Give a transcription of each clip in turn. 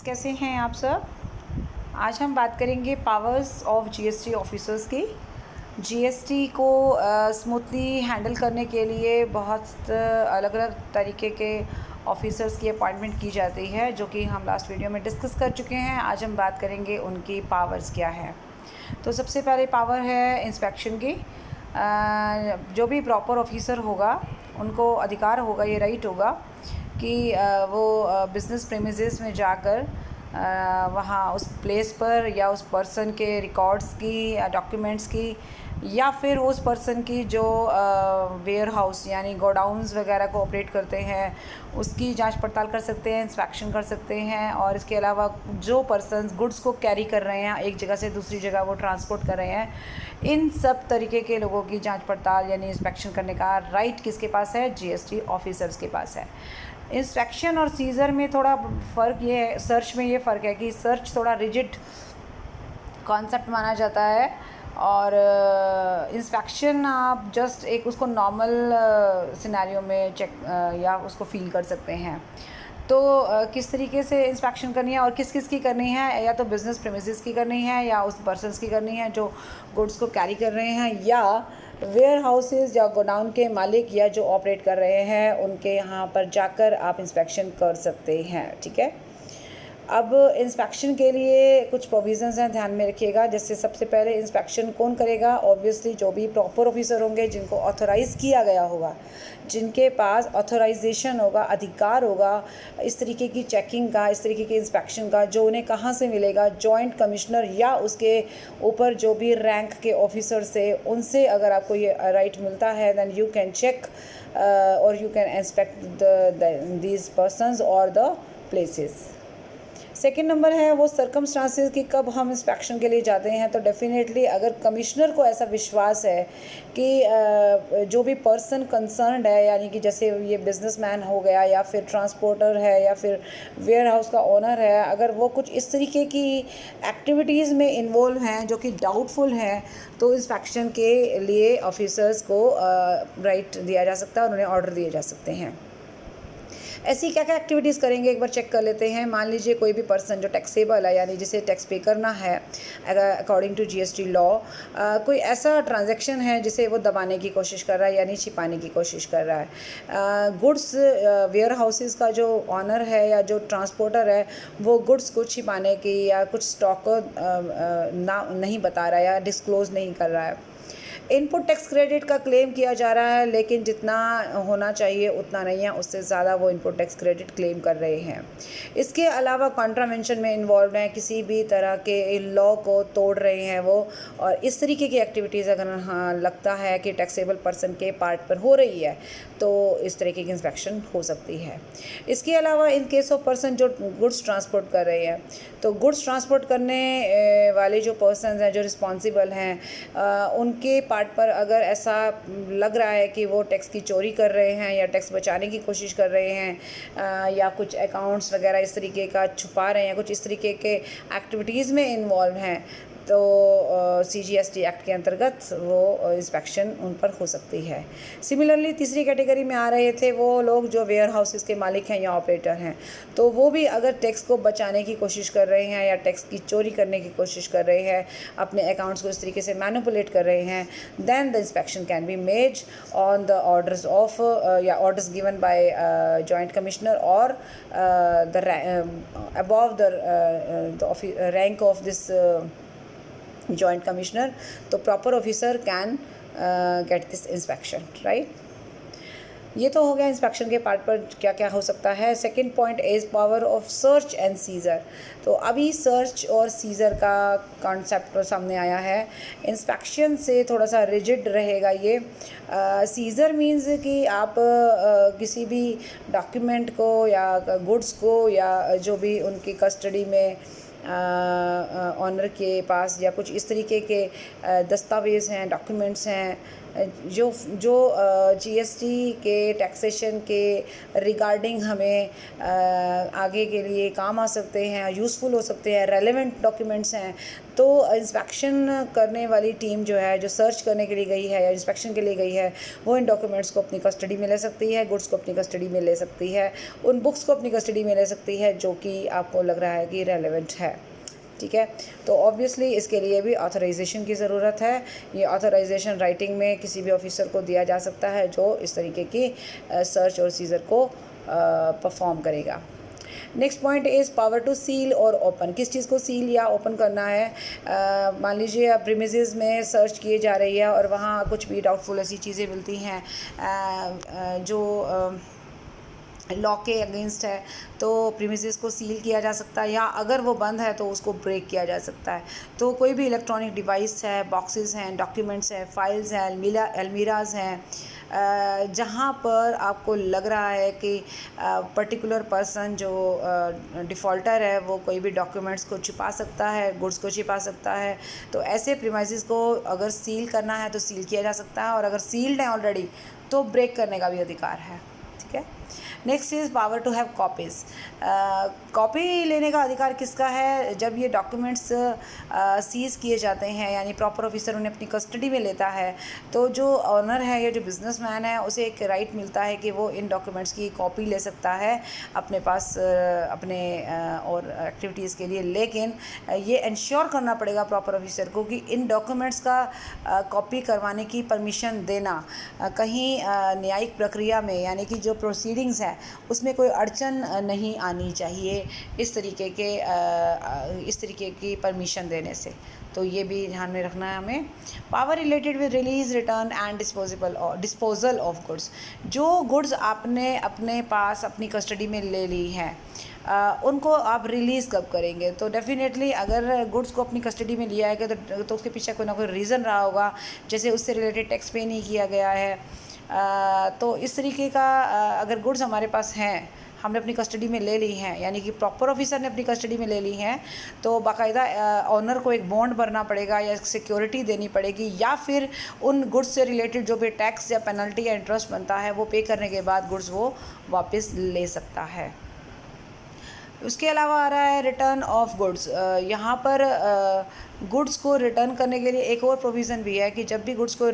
Friends, कैसे हैं आप सब। आज हम बात करेंगे पावर्स ऑफ जीएसटी ऑफिसर्स की। जीएसटी को स्मूथली हैंडल करने के लिए बहुत अलग अलग तरीके के ऑफिसर्स की अपॉइंटमेंट की जाती है, जो कि हम लास्ट वीडियो में डिस्कस कर चुके हैं। आज हम बात करेंगे उनकी पावर्स क्या है। तो सबसे पहले पावर है इंस्पेक्शन की। जो भी प्रॉपर ऑफिसर होगा उनको अधिकार होगा, ये राइट होगा कि वो बिज़नेस प्रेमिसेस में जाकर वहाँ उस प्लेस पर या उस पर्सन के रिकॉर्ड्स की या डॉक्यूमेंट्स की या फिर उस पर्सन की जो वेयर हाउस यानी गोडाउन्स वगैरह को ऑपरेट करते हैं उसकी जांच पड़ताल कर सकते हैं, इंस्पेक्शन कर सकते हैं। और इसके अलावा जो पर्सन्स गुड्स को कैरी कर रहे हैं, एक जगह से दूसरी जगह वो ट्रांसपोर्ट कर रहे हैं, इन सब तरीके के लोगों की जांच पड़ताल यानी इंस्पेक्शन करने का राइट किसके पास है? जीएसटी ऑफिसर्स के पास है। इंस्पेक्शन और सीज़र में थोड़ा फ़र्क ये है, सर्च में ये फ़र्क है कि सर्च थोड़ा रिजिड कॉन्सेप्ट माना जाता है और इंस्पेक्शन आप जस्ट एक उसको नॉर्मल सिनेरियो में चेक या उसको फील कर सकते हैं। तो किस तरीके से इंस्पेक्शन करनी है और किस किस की करनी है, या तो बिज़नेस प्रेमिसेस की करनी है या उस पर्सन्स की करनी है जो गुड्स को कैरी कर रहे हैं, या वेयर हाउसेस या गोडाउन के मालिक या जो ऑपरेट कर रहे हैं उनके यहाँ पर जाकर आप इंस्पेक्शन कर सकते हैं। ठीक है। अब इंस्पेक्शन के लिए कुछ प्रोविज़न्स हैं, ध्यान में रखिएगा। जैसे सबसे पहले इंस्पेक्शन कौन करेगा? ऑब्वियसली जो भी प्रॉपर ऑफिसर होंगे, जिनको ऑथोराइज़ किया गया होगा, जिनके पास ऑथोराइजेशन होगा, अधिकार होगा इस तरीके की चेकिंग का, इस तरीके की इंस्पेक्शन का, जो उन्हें कहाँ से मिलेगा? जॉइंट कमिश्नर या उसके ऊपर जो भी रैंक के ऑफिसर से, उनसे अगर आपको ये राइट मिलता है, दैन यू कैन चेक और you can inspect these persons और द प्लेसेस। सेकेंड नंबर है वो सर्कमस्टांसेस कि कब हम इंस्पेक्शन के लिए जाते हैं। तो डेफिनेटली अगर कमिश्नर को ऐसा विश्वास है कि जो भी पर्सन कंसर्न्ड है, यानी कि जैसे ये बिजनेसमैन हो गया या फिर ट्रांसपोर्टर है या फिर वेयर हाउस का ओनर है, अगर वो कुछ इस तरीके की एक्टिविटीज़ में इन्वॉल्व हैं जो कि डाउटफुल हैं, तो इंस्पेक्शन के लिए ऑफिसर्स को राइट दिया जा सकता है और उन्हें ऑर्डर दिए जा सकते हैं। ऐसी क्या क्या एक्टिविटीज़ करेंगे, एक बार चेक कर लेते हैं। मान लीजिए कोई भी पर्सन जो टैक्सेबल है, यानी जिसे टैक्स पे करना है अकॉर्डिंग टू जीएसटी लॉ, कोई ऐसा ट्रांजैक्शन है जिसे वो दबाने की कोशिश कर रहा है यानी छिपाने की कोशिश कर रहा है। गुड्स वेयर हाउसेस का जो ऑनर है या जो ट्रांसपोर्टर है, वो गुड्स को छिपाने की या कुछ स्टॉक ना नहीं बता रहा है या डिस्क्लोज़ नहीं कर रहा है। इनपुट टैक्स क्रेडिट का क्लेम किया जा रहा है, लेकिन जितना होना चाहिए उतना नहीं है, उससे ज़्यादा वो इनपुट टैक्स क्रेडिट क्लेम कर रहे हैं। इसके अलावा कॉन्ट्रावेंशन में इन्वॉल्व हैं, किसी भी तरह के लॉ को तोड़ रहे हैं वो, और इस तरीके की एक्टिविटीज़ अगर हाँ लगता है कि टैक्सेबल पर्सन के पार्ट पर हो रही है, तो इस तरीके की इंस्पेक्शन हो सकती है। इसके अलावा इन केस ऑफ पर्सन जो गुड्स ट्रांसपोर्ट कर रहे हैं, तो गुड्स ट्रांसपोर्ट करने वाले जो पर्सन हैं, जो रिस्पॉन्सिबल हैं, उनके पार्ट पर अगर ऐसा लग रहा है कि वो टैक्स की चोरी कर रहे हैं या टैक्स बचाने की कोशिश कर रहे हैं, या कुछ अकाउंट्स वगैरह इस तरीके का छुपा रहे हैं, कुछ इस तरीके के एक्टिविटीज़ में इन्वॉल्व हैं, तो CGST एक्ट के अंतर्गत वो इंस्पेक्शन उन पर हो सकती है। सिमिलरली तीसरी कैटेगरी में आ रहे थे वो लोग जो वेयर हाउसेस के मालिक हैं या ऑपरेटर हैं, तो वो भी अगर टैक्स को बचाने की कोशिश कर रहे हैं या टैक्स की चोरी करने की कोशिश कर रहे हैं, अपने अकाउंट्स को इस तरीके से मैनिपुलेट कर रहे हैं, then the inspection can be made on the orders of orders given by joint commissioner or above the rank of this joint commissioner. तो proper officer can get this inspection, right? ये तो हो गया inspection के part पर क्या क्या हो सकता है। Second point is power of search and seizure. तो अभी सर्च और सीज़र का कॉन्सेप्ट सामने आया है। इंस्पेक्शन से थोड़ा सा रिजिड रहेगा ये। सीज़र मीन्स कि आप किसी भी डॉक्यूमेंट को या गुड्स को या जो भी उनकी कस्टडी में ऑनर के पास या कुछ इस तरीके के दस्तावेज़ हैं, डॉक्यूमेंट्स हैं, जो जो जीएसटी के टैक्सेशन के रिगार्डिंग हमें आगे के लिए काम आ सकते हैं, यूज़फुल हो सकते हैं, रेलेवेंट डॉक्यूमेंट्स हैं। तो इंस्पेक्शन करने वाली टीम जो है, जो सर्च करने के लिए गई है या इंस्पेक्शन के लिए गई है, वो इन डॉक्यूमेंट्स को अपनी कस्टडी में ले सकती है, गुड्स को अपनी कस्टडी में ले सकती है, उन बुक्स को अपनी कस्टडी में ले सकती है जो कि आपको लग रहा है कि रेलेवेंट है। ठीक है, तो ऑब्वियसली इसके लिए भी ऑथराइजेशन की ज़रूरत है। ये ऑथराइजेशन राइटिंग में किसी भी ऑफिसर को दिया जा सकता है जो इस तरीके की सर्च और सीजर को परफॉर्म करेगा। Next point is power to seal और ओपन। किस चीज़ को सील या ओपन करना है? मान लीजिए आप प्रीमिसेस में सर्च किए जा रही है और वहाँ कुछ भी डाउटफुल ऐसी चीज़ें मिलती हैं जो लॉ के अगेंस्ट है, तो प्रीमिसेस को सील किया जा सकता है, या अगर वो बंद है तो उसको ब्रेक किया जा सकता है। तो कोई भी इलेक्ट्रॉनिक डिवाइस है, बॉक्सेस हैं, डॉक्यूमेंट्स हैं, फाइल्स हैं, अलमीराज हैं, जहाँ पर आपको लग रहा है कि पर्टिकुलर पर्सन जो डिफ़ॉल्टर है वो कोई भी डॉक्यूमेंट्स को छिपा सकता है, गुड्स को छिपा सकता है, तो ऐसे प्रीमाइसेस को अगर सील करना है तो सील किया जा सकता है, और अगर सील्ड है ऑलरेडी तो ब्रेक करने का भी अधिकार है। ठीक है। Next is power to have copies. Copy लेने का अधिकार किसका है? जब ये डॉक्यूमेंट्स सीज़ किए जाते हैं, यानी प्रॉपर ऑफिसर उन्हें अपनी कस्टडी में लेता है, तो जो ऑनर है या जो बिजनेसमैन है उसे एक राइट मिलता है कि वो इन डॉक्यूमेंट्स की कॉपी ले सकता है अपने पास अपने और एक्टिविटीज़ के लिए। लेकिन ये इंश्योर करना पड़ेगा प्रॉपर ऑफिसर को कि इन डॉक्यूमेंट्स का कॉपी करवाने की परमिशन देना कहीं न्यायिक प्रक्रिया में, यानी कि जो प्रोसीडिंग्स हैं उसमें कोई अड़चन नहीं आनी चाहिए इस तरीके की परमिशन देने से। तो ये भी ध्यान में रखना है हमें। Power related with release, return and disposal of goods. जो गुड्स आपने अपने पास अपनी कस्टडी में ले ली हैं उनको आप रिलीज़ कब करेंगे? तो डेफिनेटली अगर गुड्स को अपनी कस्टडी में लिया है तो उसके पीछे कोई ना कोई रीज़न रहा होगा, जैसे उससे रिलेटेड टैक्स पे नहीं किया गया है। तो इस तरीके का अगर गुड्स हमारे पास हैं, हमने अपनी कस्टडी में ले ली हैं, यानी कि प्रॉपर ऑफिसर ने अपनी कस्टडी में ले ली हैं, तो बाकायदा ऑनर को एक बॉन्ड भरना पड़ेगा या सिक्योरिटी देनी पड़ेगी, या फिर उन गुड्स से रिलेटेड जो भी टैक्स या पेनल्टी या इंटरेस्ट बनता है वो पे करने के बाद गुड्स वो वापस ले सकता है। उसके अलावा आ रहा है रिटर्न ऑफ गुड्स। यहाँ पर गुड्स को रिटर्न करने के लिए एक और प्रोविज़न भी है कि जब भी गुड्स को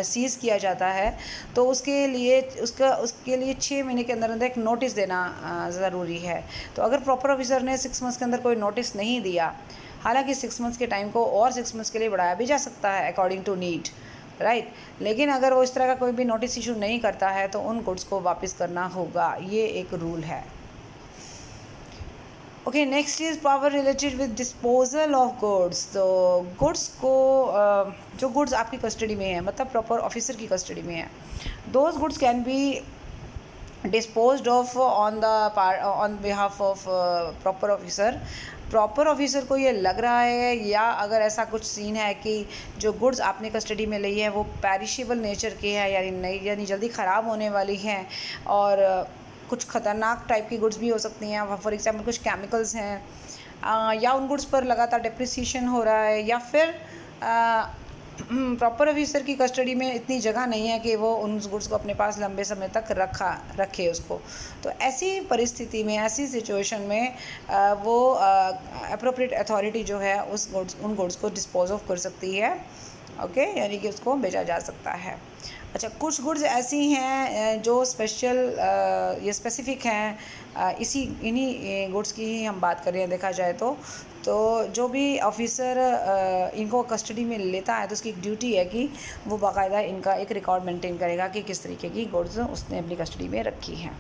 सीज़ किया जाता है तो उसके लिए 6 महीने के अंदर अंदर एक नोटिस देना ज़रूरी है। तो अगर प्रॉपर ऑफिसर ने 6 मंथ्स के अंदर कोई नोटिस नहीं दिया, हालांकि 6 मंथ्स के टाइम को और 6 मंथ्स के लिए बढ़ाया भी जा सकता है अकॉर्डिंग टू नीड, राइट। लेकिन अगर वो इस तरह का कोई भी नोटिस इशू नहीं करता है तो उन गुड्स को वापस करना होगा, ये एक रूल है। Okay, next is power related with disposal of goods. तो गुड्स को जो गुड्स आपकी कस्टडी में है, मतलब प्रॉपर ऑफिसर की कस्टडी में है, those goods can be disposed of on behalf of proper officer. Proper officer को ये लग रहा है, या अगर ऐसा कुछ सीन है कि जो गुड्स आपने कस्टडी में ली है वो पेरिशेबल नेचर के हैं, यानी जल्दी ख़राब होने वाली हैं, और कुछ ख़तरनाक टाइप की गुड्स भी हो सकती हैं, फॉर एग्जांपल कुछ केमिकल्स हैं, या उन गुड्स पर लगातार डिप्रिसिएशन हो रहा है, या फिर प्रॉपर ऑफिसर की कस्टडी में इतनी जगह नहीं है कि वो उन गुड्स को अपने पास लंबे समय तक रखे उसको। तो ऐसी परिस्थिति में, ऐसी सिचुएशन में वो अप्रोप्रिएट अथॉरिटी जो है उन गुड्स को डिस्पोज ऑफ कर सकती है। ओके, यानी कि उसको बेचा जा सकता है। अच्छा, कुछ गुड्स ऐसी हैं जो ये स्पेसिफ़िक हैं, इन्हीं गुड्स की ही हम बात कर रहे हैं देखा जाए तो जो भी ऑफिसर इनको कस्टडी में लेता है तो उसकी एक ड्यूटी है कि वो बाकायदा इनका एक रिकॉर्ड मेंटेन करेगा कि किस तरीके की गुड्स उसने अपनी कस्टडी में रखी हैं।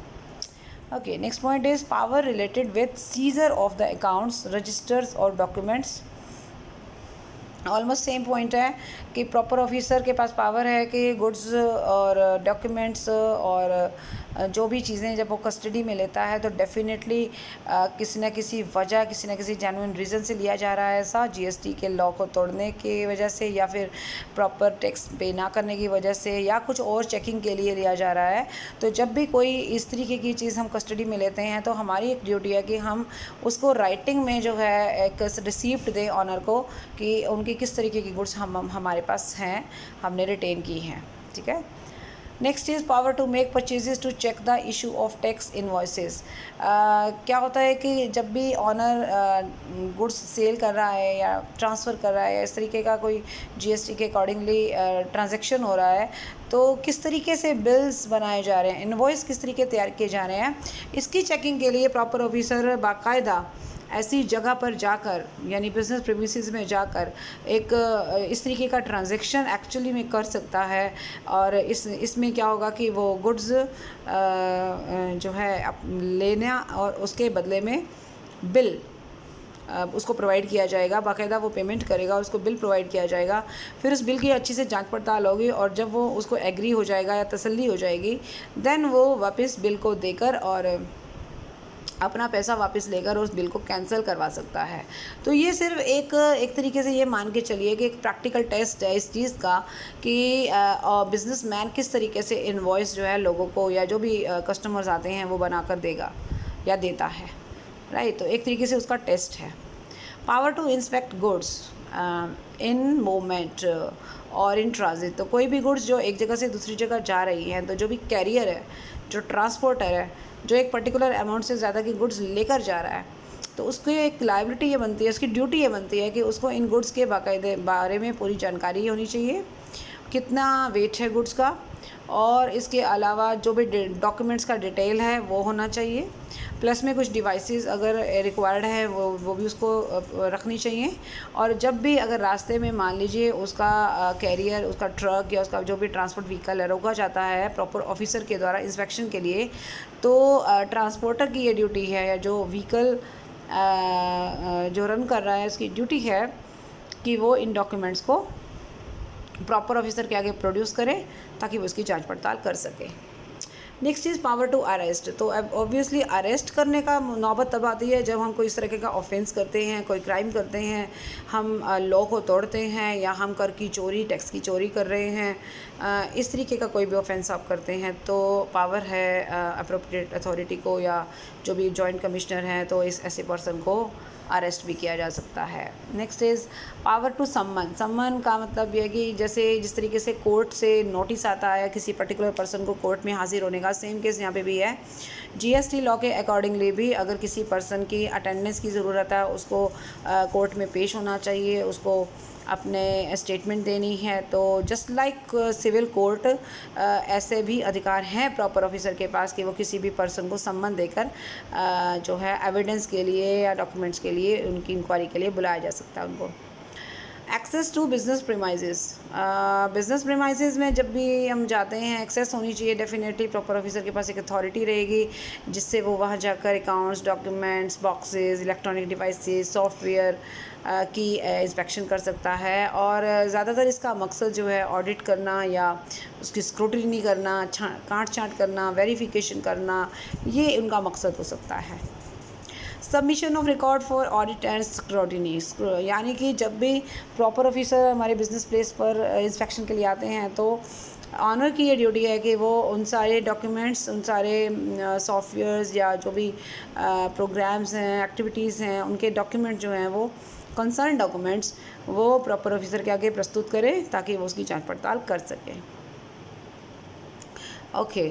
Okay, next point is power related with seizure of the accounts, registers और डॉक्यूमेंट्स। ऑलमोस्ट सेम पॉइंट है कि प्रॉपर ऑफिसर के पास पावर है कि गुड्स और डॉक्यूमेंट्स और जो भी चीज़ें जब वो कस्टडी में लेता है तो डेफिनेटली किसी न किसी वजह, किसी न किसी जेन्युइन रीज़न से लिया जा रहा है ऐसा, जीएसटी के लॉ को तोड़ने की वजह से, या फिर प्रॉपर टैक्स पे ना करने की वजह से, या कुछ और चेकिंग के लिए लिया जा रहा है। तो जब भी कोई इस तरीके की चीज़ हम कस्टडी में लेते हैं तो हमारी एक ड्यूटी है कि हम उसको राइटिंग में जो है एक रिसीप्ट दें ऑनर को कि उनकी किस तरीके की गुड्स हमारे पास हैं, हमने रिटेन की हैं। ठीक है। Next is power to make purchases to check the issue of tax invoices. क्या होता है कि जब भी ऑनर गुड्स सेल कर रहा है या ट्रांसफ़र कर रहा है या इस तरीके का कोई जीएसटी के अकॉर्डिंगली ट्रांजैक्शन हो रहा है, तो किस तरीके से बिल्स बनाए जा रहे हैं, इन्वॉइस किस तरीके तैयार किए जा रहे हैं, इसकी चेकिंग के लिए प्रॉपर ऑफिसर बाकायदा ऐसी जगह पर जाकर यानी बिज़नेस प्रीमिसेस में जाकर एक इस तरीके का ट्रांजैक्शन एक्चुअली में कर सकता है। और इसमें क्या होगा कि वो गुड्स जो है लेना और उसके बदले में बिल उसको प्रोवाइड किया जाएगा, बाकायदा वो पेमेंट करेगा, उसको बिल प्रोवाइड किया जाएगा। फिर उस बिल की अच्छी से जांच पड़ताल होगी और जब वो उसको एग्री हो जाएगा या तसल्ली हो जाएगी, देन वो वापस बिल को देकर और अपना पैसा वापस लेकर उस बिल को कैंसिल करवा सकता है। तो ये सिर्फ एक तरीके से ये मान के चलिए कि एक प्रैक्टिकल टेस्ट है इस चीज़ का कि बिजनेसमैन किस तरीके से इनवॉइस जो है लोगों को या जो भी कस्टमर्स आते हैं वो बना कर देगा या देता है, राइट। तो एक तरीके से उसका टेस्ट है। Power to inspect goods in movement और इन ट्रांजिट। तो कोई भी गुड्स जो एक जगह से दूसरी जगह जा रही हैं, तो जो भी कैरियर है, जो ट्रांसपोर्टर है, जो एक पर्टिकुलर अमाउंट से ज़्यादा की गुड्स लेकर जा रहा है, तो उसकी एक लायबिलिटी ये बनती है, उसकी ड्यूटी ये बनती है कि उसको इन गुड्स के बाकायदे बारे में पूरी जानकारी होनी चाहिए, कितना वेट है गुड्स का, और इसके अलावा जो भी डॉक्यूमेंट्स का डिटेल है वो होना चाहिए, प्लस में कुछ डिवाइसेस अगर रिक्वायर्ड है वो भी उसको रखनी चाहिए। और जब भी अगर रास्ते में मान लीजिए उसका कैरियर, उसका ट्रक या उसका जो भी ट्रांसपोर्ट व्हीकल है रोका जाता है प्रॉपर ऑफिसर के द्वारा इंस्पेक्शन के लिए, तो ट्रांसपोर्टर की ये ड्यूटी है या जो व्हीकल जो रन कर रहा है उसकी ड्यूटी है कि वो इन डॉक्यूमेंट्स को प्रॉपर ऑफिसर के आगे प्रोड्यूस करें ताकि वो उसकी जांच पड़ताल कर सके। Next is power to arrest. तो अब ऑब्वियसली अरेस्ट करने का नौबत तब आती है जब हम कोई इस तरह का ऑफेंस करते हैं, कोई क्राइम करते हैं, हम लॉ को तोड़ते हैं या हम कर की चोरी, टैक्स की चोरी कर रहे हैं, इस तरीके का कोई भी ऑफेंस आप करते हैं तो पावर है अप्रोप्रिएट अथॉरिटी को या जो भी जॉइंट कमिश्नर हैं, तो इस ऐसे पर्सन को अरेस्ट भी किया जा सकता है। नेक्स्ट इज़ पावर टू सम्मन। सम्मन का मतलब ये है कि जैसे जिस तरीके से कोर्ट से नोटिस आता है किसी पर्टिकुलर पर्सन को कोर्ट में हाजिर होने का, सेम केस यहाँ पे भी है। जीएसटी लॉ के अकॉर्डिंगली भी अगर किसी पर्सन की अटेंडेंस की ज़रूरत है, उसको कोर्ट में पेश होना चाहिए, उसको अपने स्टेटमेंट देनी है, तो जस्ट लाइक सिविल कोर्ट ऐसे भी अधिकार हैं प्रॉपर ऑफिसर के पास कि वो किसी भी पर्सन को सम्मन देकर जो है एविडेंस के लिए या डॉक्यूमेंट्स के लिए उनकी इंक्वायरी के लिए बुलाया जा सकता है उनको। Access to business premises. Business premises में जब भी हम जाते हैं एक्सेस होनी चाहिए डेफिनेटली, प्रॉपर ऑफिसर के पास एक अथॉरिटी रहेगी जिससे वो वहाँ जाकर accounts, documents, boxes, electronic devices, software की इंस्पेक्शन कर सकता है। और ज़्यादातर इसका मकसद जो है ऑडिट करना या उसकी स्क्रूटिनी करना, काट छाँट करना, वेरिफिकेशन करना, ये उनका मकसद हो सकता है। Submission of record for audit and scrutiny, यानी कि जब भी प्रॉपर ऑफिसर हमारे बिजनेस प्लेस पर इंस्पेक्शन के लिए आते हैं तो ऑनर की ये ड्यूटी है कि वो उन सारे डॉक्यूमेंट्स, उन सारे सॉफ्टवेयर्स या जो भी प्रोग्राम्स हैं, एक्टिविटीज़ हैं, उनके डॉक्यूमेंट जो हैं वो कंसर्न डॉक्यूमेंट्स वो प्रॉपर ऑफिसर के आगे प्रस्तुत करें ताकि वो उसकी जांच पड़ताल कर सकें। ओके,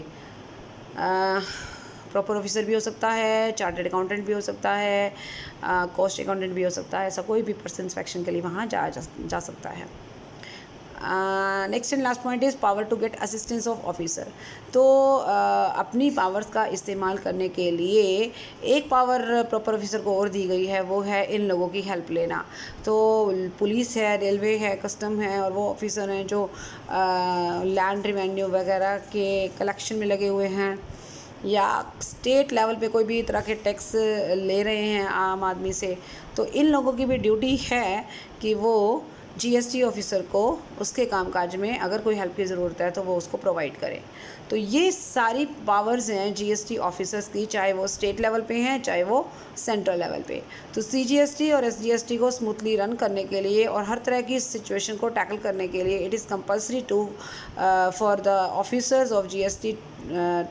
प्रॉपर ऑफिसर भी हो सकता है, चार्टर्ड अकाउंटेंट भी हो सकता है, कॉस्ट अकाउंटेंट भी हो सकता है, ऐसा कोई भी पर्सन इंस्पेक्शन के लिए वहाँ जा सकता है। Next and last point is power to get assistance of officer. तो अपनी पावर्स का इस्तेमाल करने के लिए एक पावर प्रॉपर ऑफिसर को और दी गई है, वो है इन लोगों की हेल्प लेना। तो पुलिस है, रेलवे है, कस्टम है, और वो ऑफिसर हैं जो लैंड रेवेन्यू वगैरह के कलेक्शन में लगे हुए हैं या स्टेट लेवल पे कोई भी तरह के टैक्स ले रहे हैं आम आदमी से, तो इन लोगों की भी ड्यूटी है कि वो जीएसटी ऑफिसर को उसके कामकाज में अगर कोई हेल्प की ज़रूरत है तो वो उसको प्रोवाइड करें। तो ये सारी पावर्स हैं जीएसटी ऑफिसर्स की, चाहे वो स्टेट लेवल पे हैं चाहे वो सेंट्रल लेवल पे। तो सीजीएसटी और एसजीएसटी को स्मूथली रन करने के लिए और हर तरह की सिचुएशन को टैकल करने के लिए it is compulsory to for the officers of GST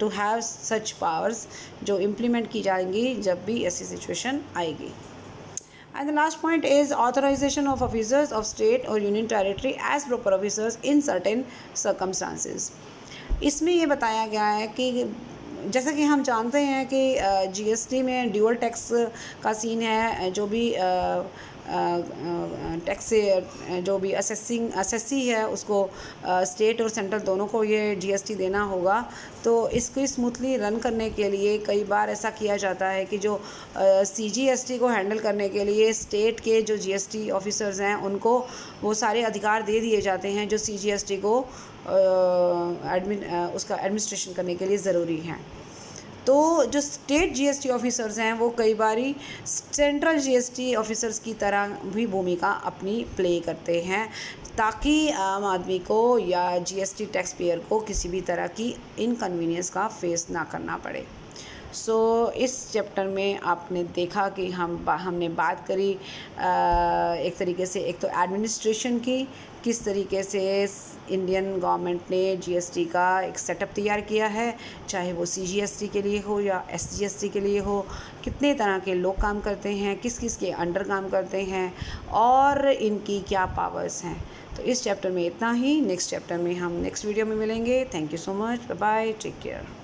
to have such powers जो इम्प्लीमेंट की जाएंगी जब भी ऐसी सिचुएशन आएगी। And the last point is authorization of officers of state or union territory as proper officers in certain circumstances. इसमें ये बताया गया है कि जैसा कि हम जानते हैं कि जीएसटी में ड्यूअल टैक्स का सीन है। जो भी टैक्स जो भी असेसी है उसको स्टेट और सेंट्रल दोनों को ये जीएसटी देना होगा। तो इसको स्मूथली रन करने के लिए कई बार ऐसा किया जाता है कि जो सीजीएसटी को हैंडल करने के लिए स्टेट के जो जीएसटी ऑफिसर्स हैं उनको वो सारे अधिकार दे दिए जाते हैं जो सीजीएसटी को उसका एडमिनिस्ट्रेशन करने के लिए ज़रूरी हैं। तो जो स्टेट जीएसटी ऑफिसर्स हैं वो कई बारी सेंट्रल जीएसटी ऑफिसर्स की तरह भी भूमिका अपनी प्ले करते हैं ताकि आम आदमी को या जीएसटी टैक्स पेयर को किसी भी तरह की इनकन्वीनियंस का फेस ना करना पड़े। इस चैप्टर में आपने देखा कि हमने बात करी एक तरीके से, एक तो एडमिनिस्ट्रेशन की, किस तरीके से इंडियन गवर्नमेंट ने जीएसटी का एक सेटअप तैयार किया है, चाहे वो सीजीएसटी के लिए हो या एसजीएसटी के लिए हो, कितने तरह के लोग काम करते हैं, किस किस के अंडर काम करते हैं और इनकी क्या पावर्स हैं। तो इस चैप्टर में इतना ही। नेक्स्ट चैप्टर में हम नेक्स्ट वीडियो में मिलेंगे। Thank you so much. Bye bye, take care.